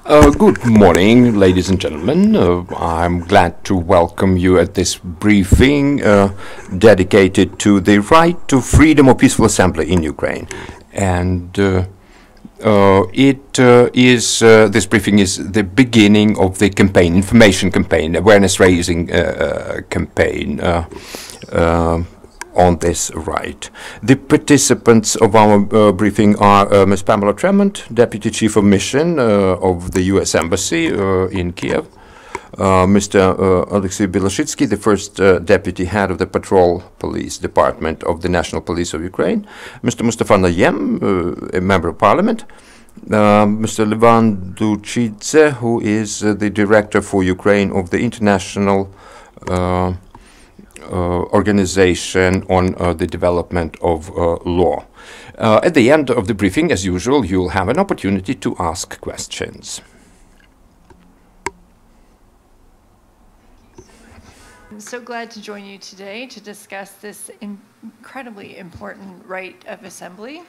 Good morning, ladies and gentlemen. I'm glad to welcome you at this briefing dedicated to the right to freedom of peaceful assembly in Ukraine. And this briefing is the beginning of the campaign, information campaign, awareness-raising campaign on this right. The participants of our briefing are Ms. Pamela Tremont, Deputy Chief of Mission of the U.S. Embassy in Kyiv, Mr. Oleksiy Biloshytskyi, the first Deputy Head of the Patrol Police Department of the National Police of Ukraine, Mr. Mustafa Nayyem, a Member of Parliament, Mr. Levan Duchidze, who is the Director for Ukraine of the International Organization on the Development of Law. At the end of the briefing, as usual, you'll have an opportunity to ask questions. I'm so glad to join you today to discuss this incredibly important right of assembly.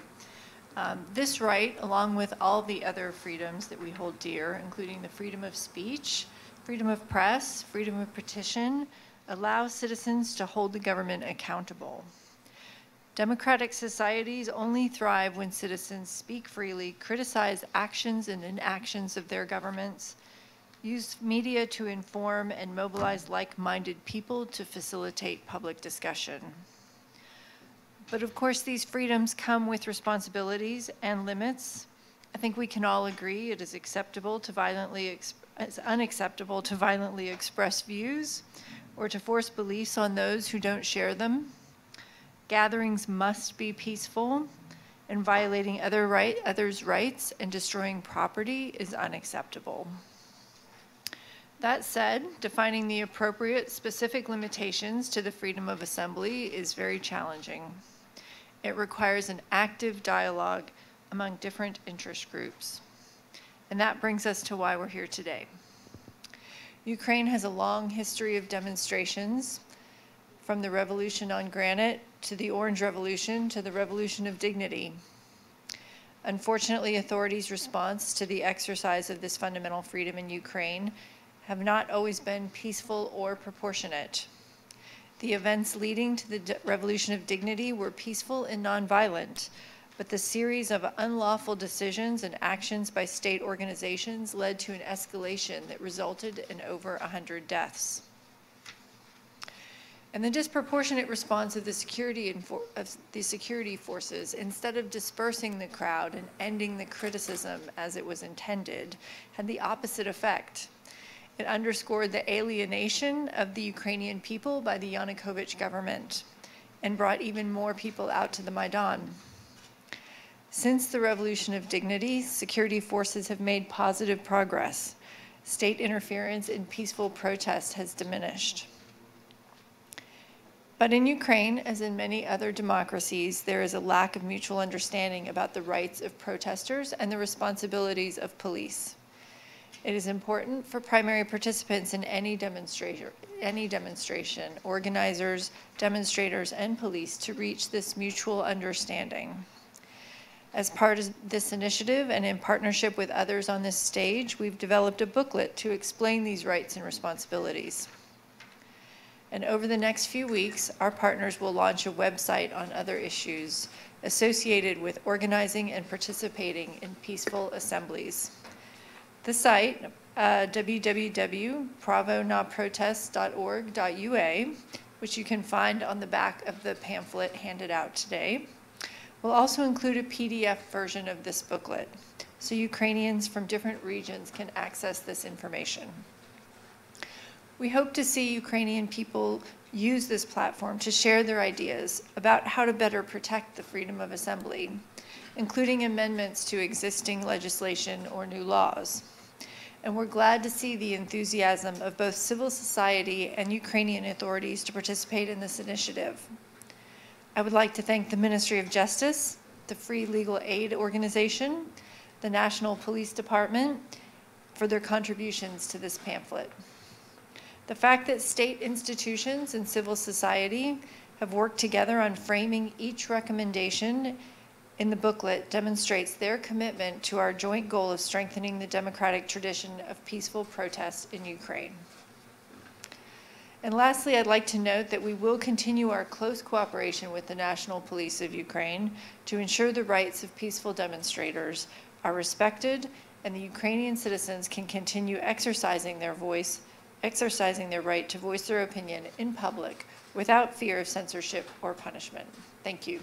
This right, along with all the other freedoms that we hold dear, including the freedom of speech, freedom of press, freedom of petition, allows citizens to hold the government accountable. Democratic societies only thrive when citizens speak freely, criticize actions and inactions of their governments, use media to inform and mobilize like-minded people to facilitate public discussion. But of course, these freedoms come with responsibilities and limits. I think we can all agree it is unacceptable to violently express views or to force beliefs on those who don't share them. Gatherings must be peaceful, and violating others' rights and destroying property is unacceptable. That said, defining the appropriate specific limitations to the freedom of assembly is very challenging. It requires an active dialogue among different interest groups. And that brings us to why we're here today. Ukraine has a long history of demonstrations, from the Revolution on Granite to the Orange Revolution to the Revolution of Dignity. Unfortunately, authorities' response to the exercise of this fundamental freedom in Ukraine have not always been peaceful or proportionate. The events leading to the Revolution of Dignity were peaceful and nonviolent, but the series of unlawful decisions and actions by state organizations led to an escalation that resulted in over 100 deaths. And the disproportionate response of the security forces, instead of dispersing the crowd and ending the criticism as it was intended, had the opposite effect. It underscored the alienation of the Ukrainian people by the Yanukovych government and brought even more people out to the Maidan. Since the Revolution of Dignity, security forces have made positive progress. State interference in peaceful protest has diminished. But in Ukraine, as in many other democracies, there is a lack of mutual understanding about the rights of protesters and the responsibilities of police. It is important for primary participants in any demonstration, organizers, demonstrators, and police to reach this mutual understanding. As part of this initiative and in partnership with others on this stage, we've developed a booklet to explain these rights and responsibilities. And over the next few weeks, our partners will launch a website on other issues associated with organizing and participating in peaceful assemblies. The site, www.pravonaprotest.org.ua, which you can find on the back of the pamphlet handed out today, will also include a PDF version of this booklet, so Ukrainians from different regions can access this information. We hope to see Ukrainian people use this platform to share their ideas about how to better protect the freedom of assembly, including amendments to existing legislation or new laws. And we're glad to see the enthusiasm of both civil society and Ukrainian authorities to participate in this initiative. I would like to thank the Ministry of Justice, the Free Legal Aid Organization, the National Police Department for their contributions to this pamphlet. The fact that state institutions and civil society have worked together on framing each recommendation in the booklet demonstrates their commitment to our joint goal of strengthening the democratic tradition of peaceful protest in Ukraine. And lastly, I'd like to note that we will continue our close cooperation with the National Police of Ukraine to ensure the rights of peaceful demonstrators are respected and the Ukrainian citizens can continue exercising their right to voice their opinion in public without fear of censorship or punishment. Thank you.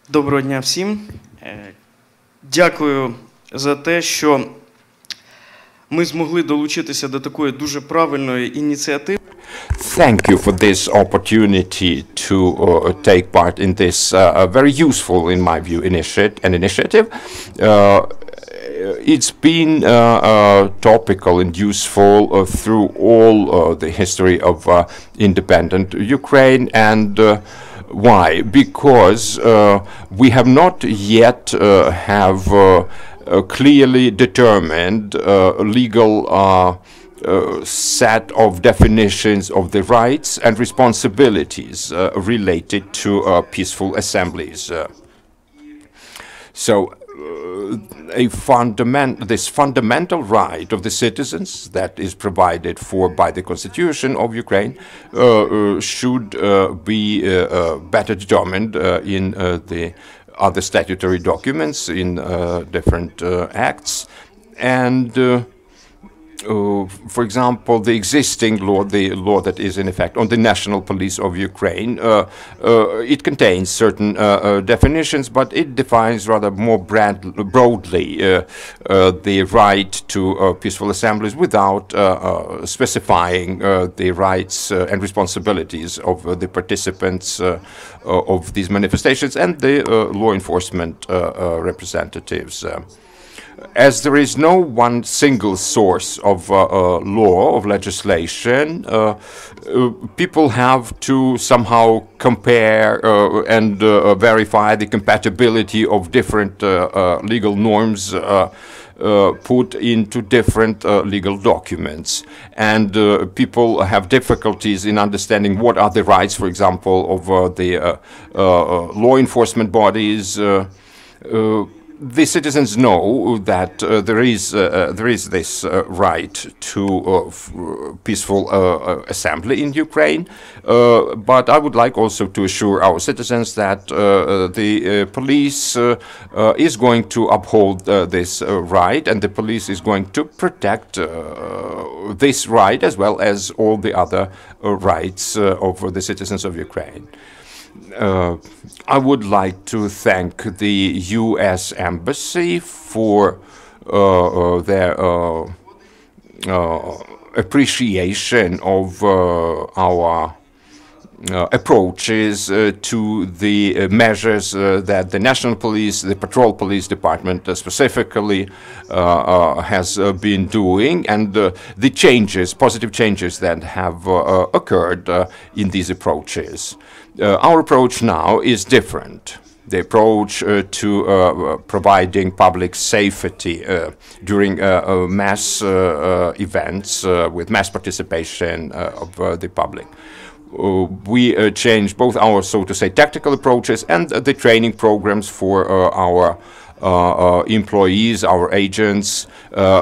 Доброго дня всім. Дякую за те, що ми змогли долучитися до такої дуже правильної ініціативи. Thank you for this opportunity to take part in this very useful, in my view, initiative. It's been topical and useful through all the history of independent Ukraine. And why? Because we have not yet have clearly determined legal set of definitions of the rights and responsibilities related to peaceful assemblies. This fundamental right of the citizens that is provided for by the Constitution of Ukraine should be better determined in the other statutory documents, in different acts. And for example, the existing law, the law that is in effect on the National Police of Ukraine, it contains certain definitions, but it defines rather more broadly the right to peaceful assemblies without specifying the rights and responsibilities of the participants of these manifestations and the law enforcement representatives. As there is no one single source of law, of legislation, people have to somehow compare and verify the compatibility of different legal norms put into different legal documents. And people have difficulties in understanding what are the rights, for example, of the law enforcement bodies. The citizens know that there is this right to peaceful assembly in Ukraine, but I would like also to assure our citizens that the police is going to uphold this right, and the police is going to protect this right as well as all the other rights of the citizens of Ukraine. I would like to thank the U.S. Embassy for their appreciation of our approaches to the measures that the National Police, the Patrol Police Department specifically has been doing, and the changes, positive changes that have occurred in these approaches. Our approach now is different. The approach to providing public safety during mass events with mass participation of the public. We change both our, so to say, tactical approaches and the training programs for our employees, our agents.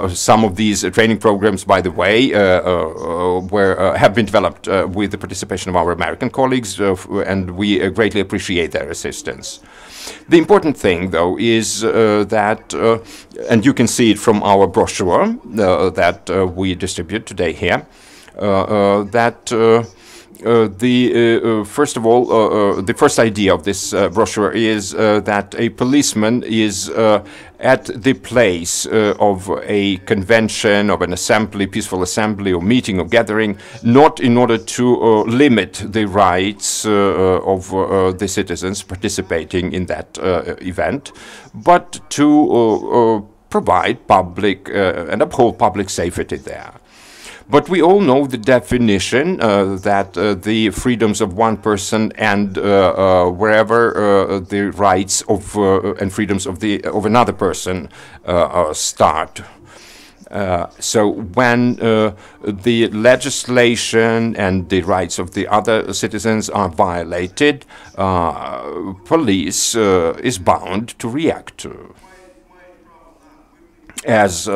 Some of these training programs, by the way, have been developed with the participation of our American colleagues, and we greatly appreciate their assistance. The important thing, though, is that, and you can see it from our brochure that we distribute today here, that first of all, the first idea of this brochure is that a policeman is at the place of a convention, of an assembly, peaceful assembly or meeting or gathering, not in order to limit the rights of the citizens participating in that event, but to provide public and uphold public safety there. But we all know the definition that the freedoms of one person and wherever the rights of and freedoms of another person start. So when the legislation and the rights of the other citizens are violated, police is bound to react. As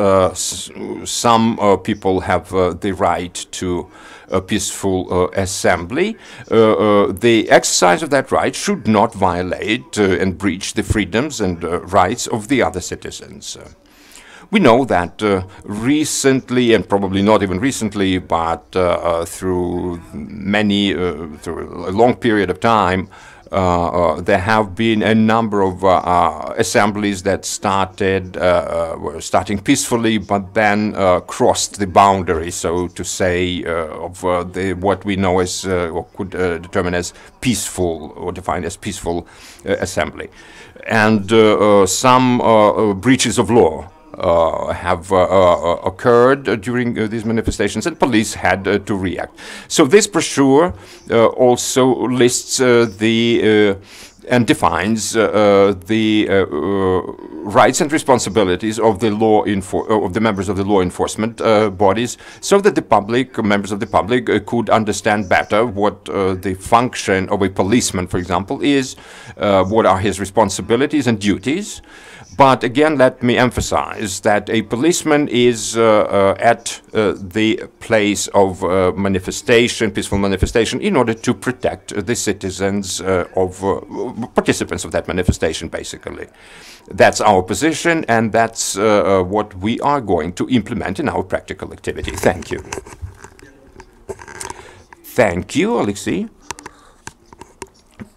some people have the right to a peaceful assembly, the exercise of that right should not violate and breach the freedoms and rights of the other citizens. We know that recently, and probably not even recently, but through a long period of time, there have been a number of assemblies that were starting peacefully, but then crossed the boundary, so to say, of what we know as, or could determine as peaceful, or define as peaceful assembly. And some breaches of law have occurred during these manifestations, and police had to react. So this brochure also lists and defines the rights and responsibilities of the members of the law enforcement bodies, so that the public, members of the public, could understand better what the function of a policeman, for example, is, what are his responsibilities and duties. But again, let me emphasize that a policeman is at the place of manifestation, peaceful manifestation, in order to protect the citizens of participants of that manifestation, basically. That's our position, and that's what we are going to implement in our practical activity. Thank you. Thank you, Oleksiy.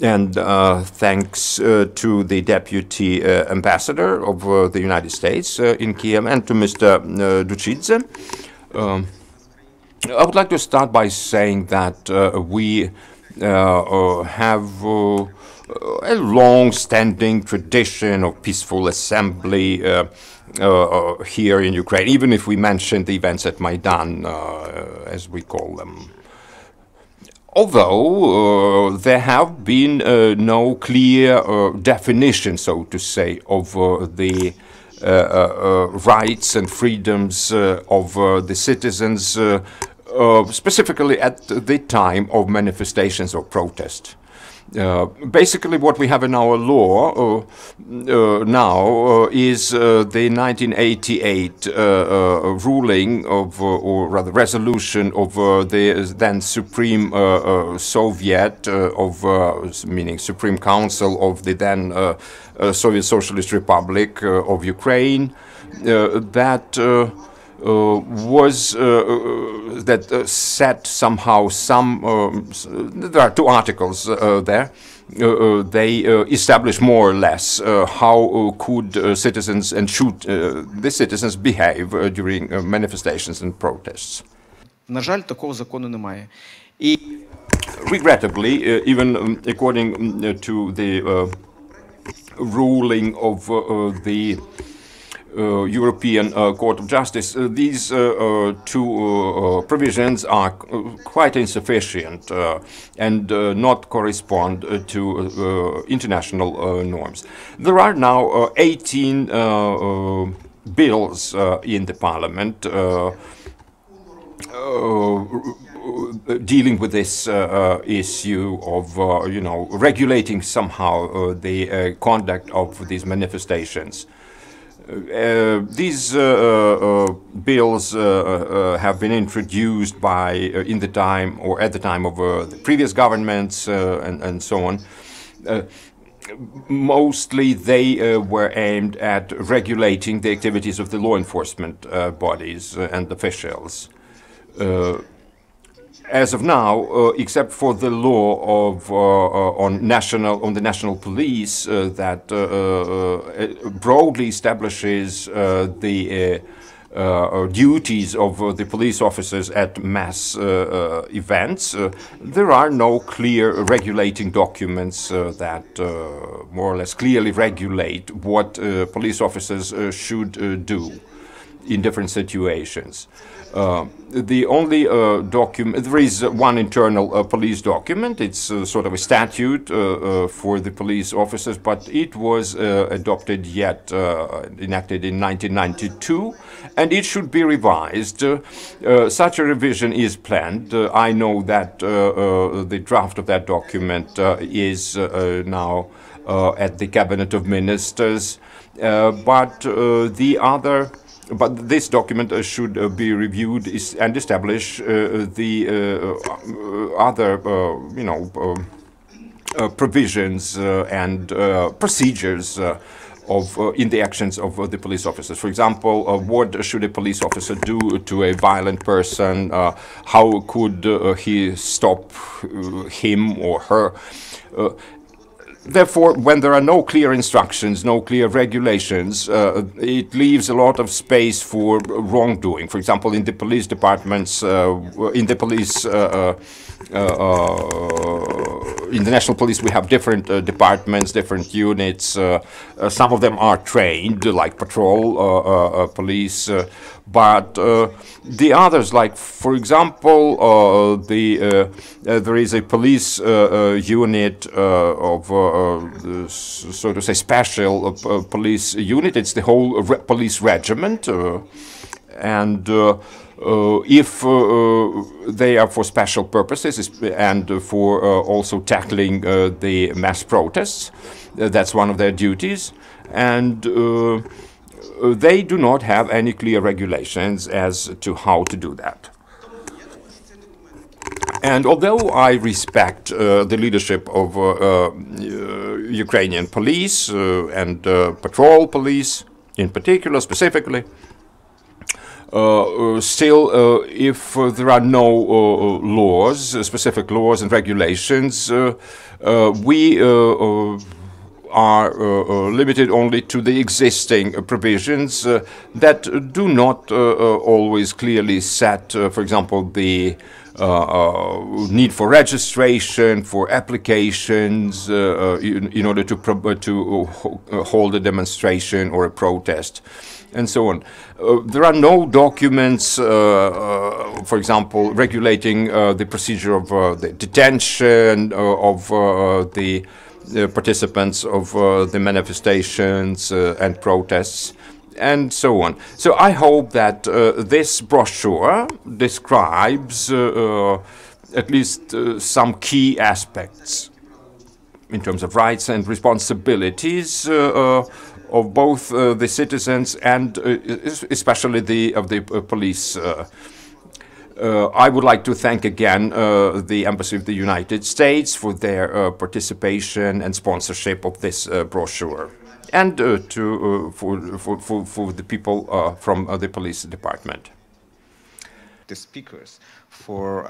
And thanks to the Deputy Ambassador of the United States in Kyiv and to Mr. Duchidze. I would like to start by saying that we have a long-standing tradition of peaceful assembly here in Ukraine, even if we mention the events at Maidan, as we call them. Although there have been no clear definition, so to say, of the rights and freedoms of the citizens, specifically at the time of manifestations or protest. Basically, what we have in our law now is the 1988 ruling of, or rather resolution of the then Supreme Soviet meaning Supreme Council of the then Soviet Socialist Republic of Ukraine, that set somehow some, there are two articles there, they establish more or less how could citizens and should the citizens behave during manifestations and protests. На жаль, такого закону немає. Regrettably, even according to the ruling of the European Court of Justice, these two provisions are quite insufficient and not correspond to international norms. There are now 18 bills in the parliament dealing with this issue of, regulating somehow the conduct of these manifestations. These bills have been introduced in the time or at the time of the previous governments and so on. Mostly they were aimed at regulating the activities of the law enforcement bodies and officials. As of now, except for the law of on the national police that broadly establishes the duties of the police officers at mass events, there are no clear regulating documents that more or less clearly regulate what police officers should do. in different situations. The only document, there is one internal police document. It's sort of a statute for the police officers, but it was adopted enacted in 1992, and it should be revised. Such a revision is planned. I know that the draft of that document is now at the Cabinet of Ministers, but this document should be reviewed and establish the other, provisions and procedures in the actions of the police officers. For example, what should a police officer do to a violent person? How could he stop him or her? Therefore, when there are no clear instructions, no clear regulations, it leaves a lot of space for wrongdoing. For example, in the police departments, in the National Police, we have different departments, different units. Some of them are trained, like patrol police, but the others, like, for example, there is a police unit of, so to say, special police unit. It's the whole police regiment, and if they are for special purposes and for also tackling the mass protests, that's one of their duties, and they do not have any clear regulations as to how to do that. And although I respect the leadership of Ukrainian police and patrol police in particular, specifically, still, if there are no laws, specific laws and regulations, we are limited only to the existing provisions that do not always clearly set, for example, the need for registration, for applications in order to hold a demonstration or a protest, and so on. There are no documents, for example, regulating the procedure of the detention of the participants of the manifestations and protests, and so on. So I hope that this brochure describes at least some key aspects in terms of rights and responsibilities of both the citizens and especially of the police. I would like to thank again the Embassy of the United States for their participation and sponsorship of this brochure, and for the people from the police department. The speakers for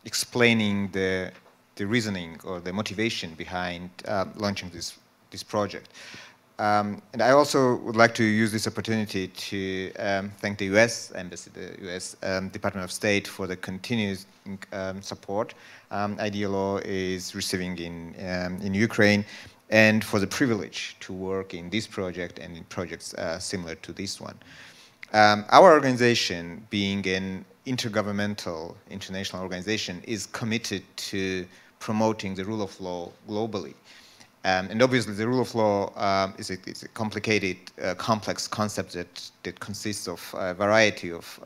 explaining the reasoning or the motivation behind launching this project. And I also would like to use this opportunity to thank the U.S. Embassy, the U.S. Department of State, for the continuous support IDLO is receiving in Ukraine, and for the privilege to work in this project and in projects similar to this one. Our organization, being an intergovernmental international organization, is committed to promoting the rule of law globally. And obviously, the rule of law is a complicated, complex concept that consists of a variety of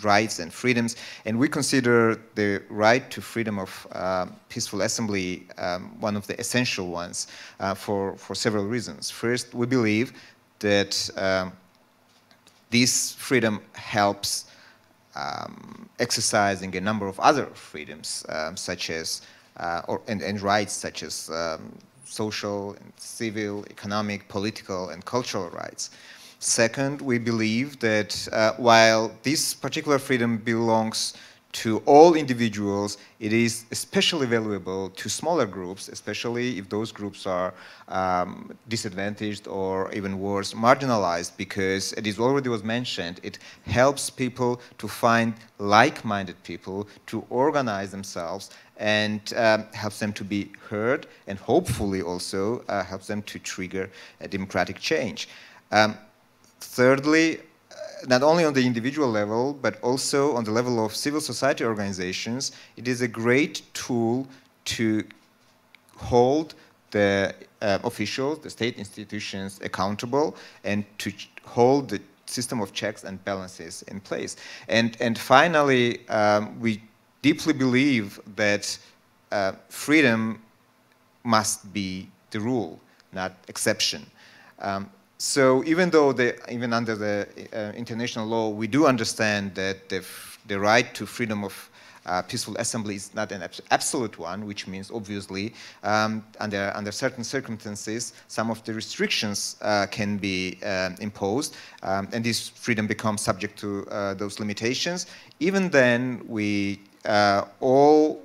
rights and freedoms. And we consider the right to freedom of peaceful assembly one of the essential ones for several reasons. First, we believe that this freedom helps exercising a number of other freedoms, such as and rights such as social, and civil, economic, political, and cultural rights. Second, we believe that while this particular freedom belongs to all individuals, it is especially valuable to smaller groups, especially if those groups are disadvantaged or even worse, marginalized, because it already was mentioned, it helps people to find like-minded people, to organize themselves, and helps them to be heard, and hopefully also helps them to trigger a democratic change. thirdly, not only on the individual level, but also on the level of civil society organizations, it is a great tool to hold the officials, the state institutions accountable, and to hold the system of checks and balances in place. And finally, we deeply believe that freedom must be the rule, not exception. So even though even under the international law, we do understand that the right to freedom of peaceful assembly is not an absolute one, which means obviously under certain circumstances, some of the restrictions can be imposed, and this freedom becomes subject to those limitations. Even then, we all,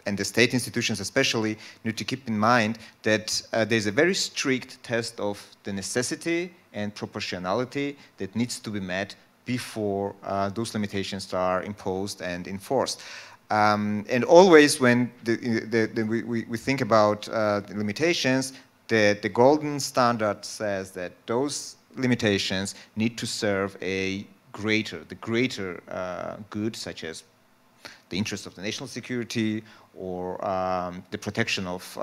and the state institutions especially, need to keep in mind that there's a very strict test of the necessity and proportionality that needs to be met before those limitations are imposed and enforced. And always when we think about the limitations, the golden standard says that those limitations need to serve the greater good, such as the interests of the national security or the protection of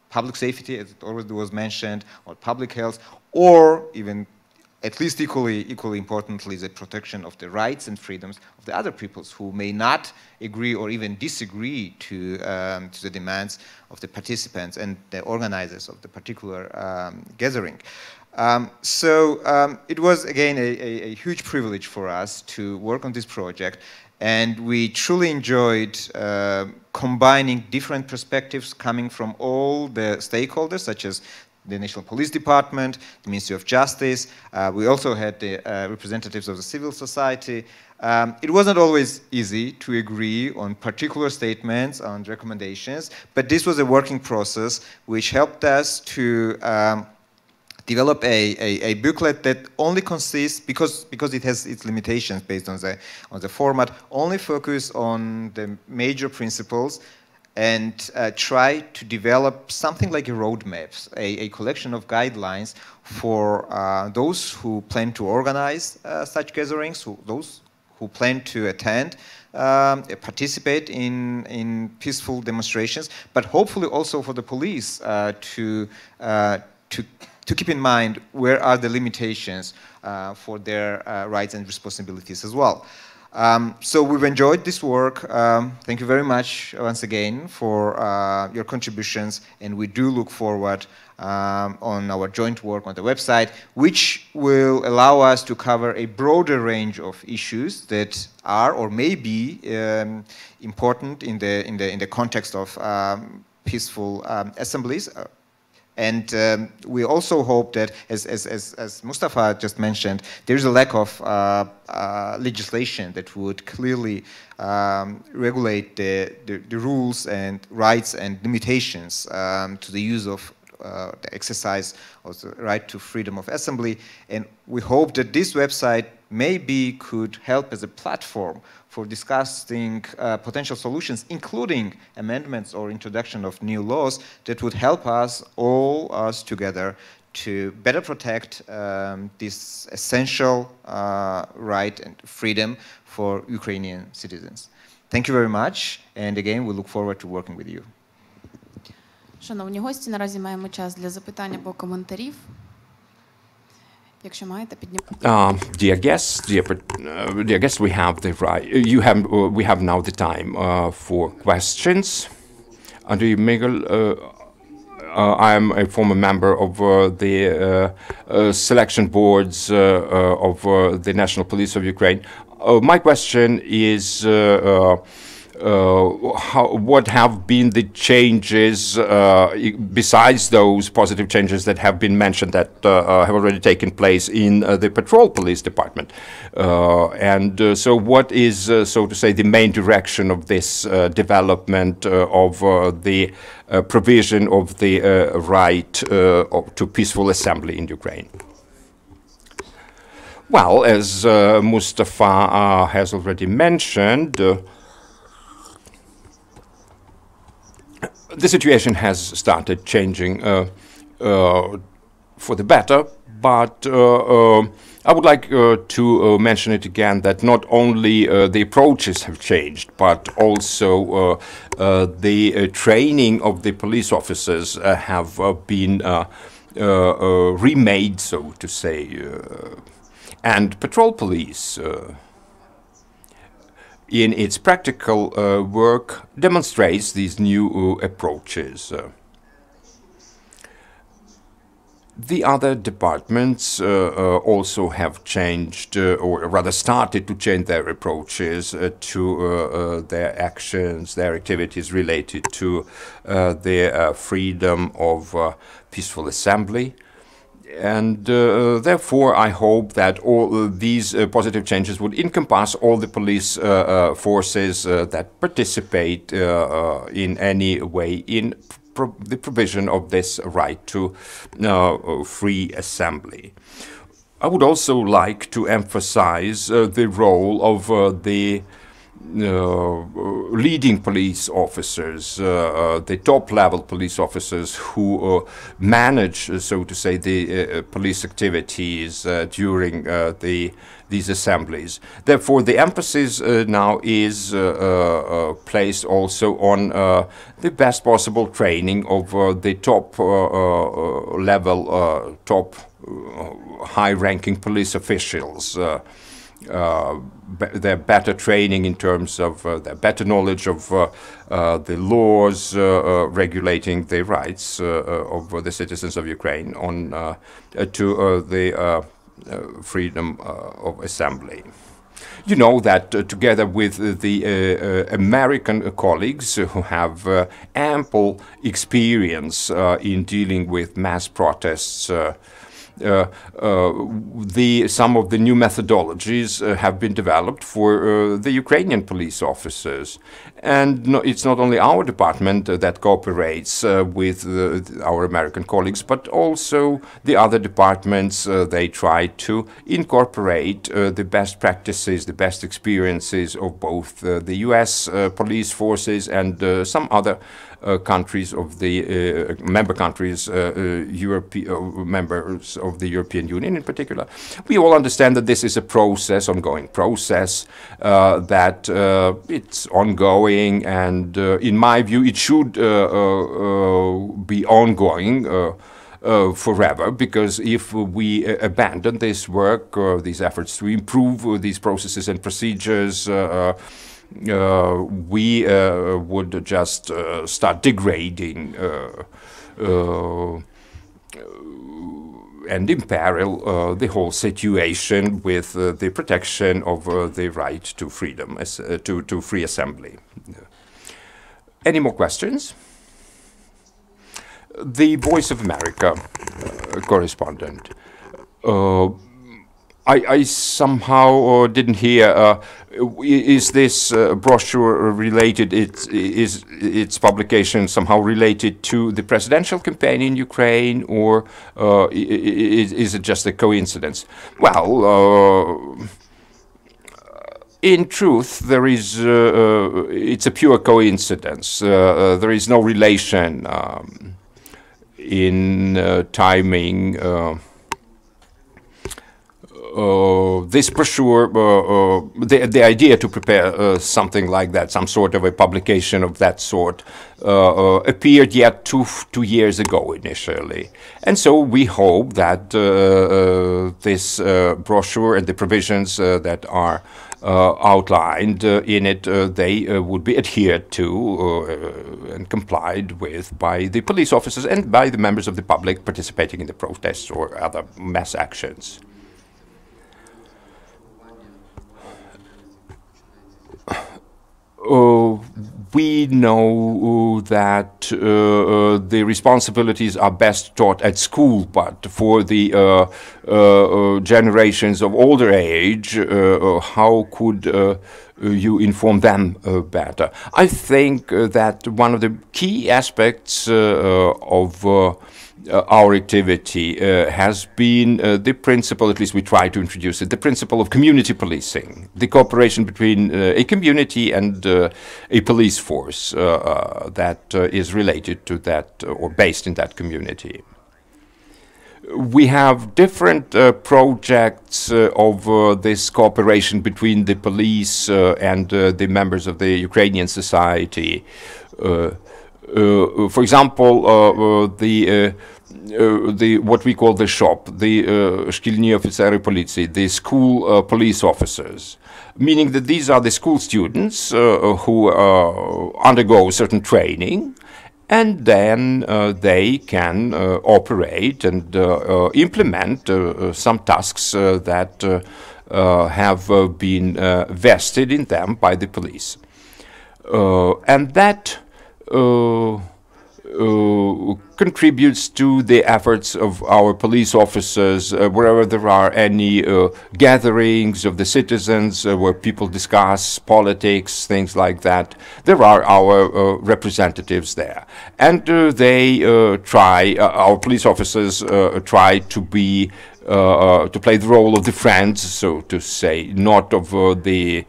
public safety, as it already was mentioned, or public health, or even at least equally importantly, the protection of the rights and freedoms of the other peoples who may not agree or even disagree to the demands of the participants and the organizers of the particular gathering. So it was, again, a huge privilege for us to work on this project, and we truly enjoyed combining different perspectives coming from all the stakeholders, such as the National Police Department, the Ministry of Justice. We also had the representatives of the civil society. It wasn't always easy to agree on particular statements, on recommendations, but this was a working process which helped us to develop a booklet that only consists, because it has its limitations based on the format, only focus on the major principles, and try to develop something like a roadmap, a collection of guidelines for those who plan to organize such gatherings, those who plan to attend, participate in peaceful demonstrations, but hopefully also for the police to keep in mind where are the limitations for their rights and responsibilities as well. So we've enjoyed this work. Thank you very much once again for your contributions, and we do look forward on our joint work on the website, which will allow us to cover a broader range of issues that are or may be important in the context of peaceful assemblies. And we also hope that, as Mustafa just mentioned, there is a lack of legislation that would clearly regulate the rules and rights and limitations to the use of the exercise of the right to freedom of assembly. And we hope that this website maybe could help as a platform for discussing potential solutions, including amendments or introduction of new laws that would help us together to better protect this essential right and freedom for Ukrainian citizens. Thank you very much, and again, we look forward to working with you. Шановні гості, наразі маємо час для запитань або коментарів. Якщо маєте, піднімайте. Dear guests, we have the right. We have now the time for questions. Andrei Migel, I am a former member of the selection boards of the National Police of Ukraine. My question is. What have been the changes besides those positive changes that have been mentioned that have already taken place in the patrol police department? So what is, so to say, the main direction of this development of the provision of the right to peaceful assembly in Ukraine? Well, as Mustafa has already mentioned, the situation has started changing for the better, but I would like to mention it again that not only the approaches have changed, but also the training of the police officers have been remade, so to say, and patrol police in its practical work demonstrates these new approaches. The other departments also have changed, or rather started to change their approaches to their actions, their activities related to the freedom of peaceful assembly. And therefore, I hope that all these positive changes would encompass all the police forces that participate in any way in the provision of this right to free assembly. I would also like to emphasize the role of the leading police officers, the top-level police officers who manage, so to say, the police activities during these assemblies. Therefore, the emphasis now is placed also on the best possible training of the top-level, high-ranking police officials. Their better training in terms of their better knowledge of the laws regulating the rights of the citizens of Ukraine on to the freedom of assembly. You know that together with the American colleagues who have ample experience in dealing with mass protests, some of the new methodologies have been developed for the Ukrainian police officers. And it's not only our department that cooperates with our American colleagues, but also the other departments. They try to incorporate the best practices, the best experiences of both the US police forces and some other countries of the member countries, members of the European Union in particular. We all understand that this is a process, ongoing process, that it's ongoing, and in my view, it should be ongoing forever, because if we abandon this work, these efforts to improve these processes and procedures, we would just start degrading and imperil the whole situation with the protection of the right to freedom, to free assembly. Any more questions? The Voice of America correspondent. I somehow didn't hear. Is this brochure related? Is its publication somehow related to the presidential campaign in Ukraine, or is it just a coincidence? Well, in truth, there is. It's a pure coincidence. There is no relation in timing. This brochure, the idea to prepare something like that, some sort of a publication of that sort, appeared yet two years ago initially. And so we hope that this brochure and the provisions that are outlined in it, they would be adhered to and complied with by the police officers and by the members of the public participating in the protests or other mass actions. We know that the responsibilities are best taught at school, but for the generations of older age, how could you inform them better? I think that one of the key aspects of our activity has been the principle, at least we try to introduce it, the principle of community policing, the cooperation between a community and a police force that is related to that or based in that community. we have different projects of this cooperation between the police and the members of the Ukrainian society. For example, the what we call the shop, the Шкільні офіцери поліції, the school police officers, meaning that these are the school students who undergo certain training, and then they can operate and implement some tasks that have been vested in them by the police. And that contributes to the efforts of our police officers wherever there are any gatherings of the citizens where people discuss politics, things like that. There are our representatives there, and they try. Our police officers try to be. To play the role of the friends, so to say, not of the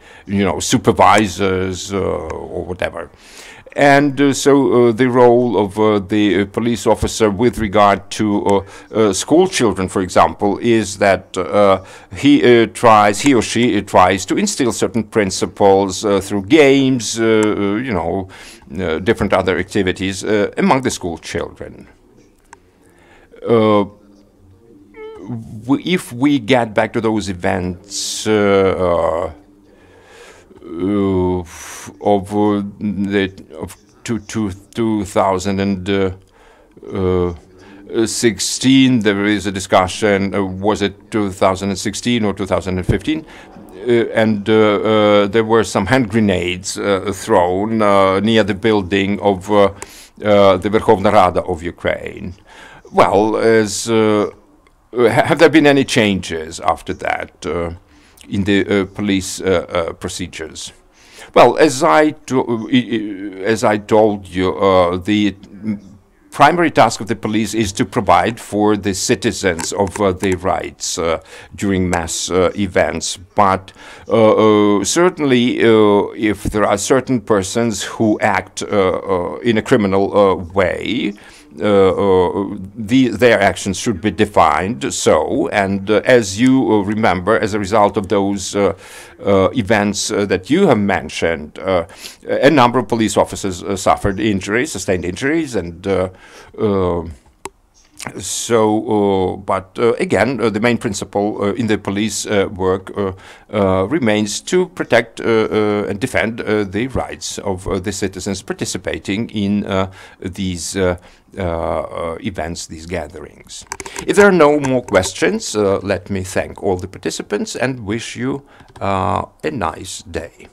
supervisors or whatever. And so the role of the police officer with regard to school children, for example, is that he or she tries to instill certain principles through games, different other activities among the school children. If we get back to those events of 2016, there is a discussion, was it 2016 or 2015? And there were some hand grenades thrown near the building of the Verkhovna Rada of Ukraine. Well, have there been any changes after that in the police procedures? Well, as I told you, the primary task of the police is to provide for the citizens of their rights during mass events. But certainly, if there are certain persons who act in a criminal way, their actions should be defined so, and as you remember, as a result of those events that you have mentioned, a number of police officers suffered injuries, sustained injuries, and but again, the main principle in the police work remains to protect and defend the rights of the citizens participating in these events, these gatherings. If there are no more questions, let me thank all the participants and wish you a nice day.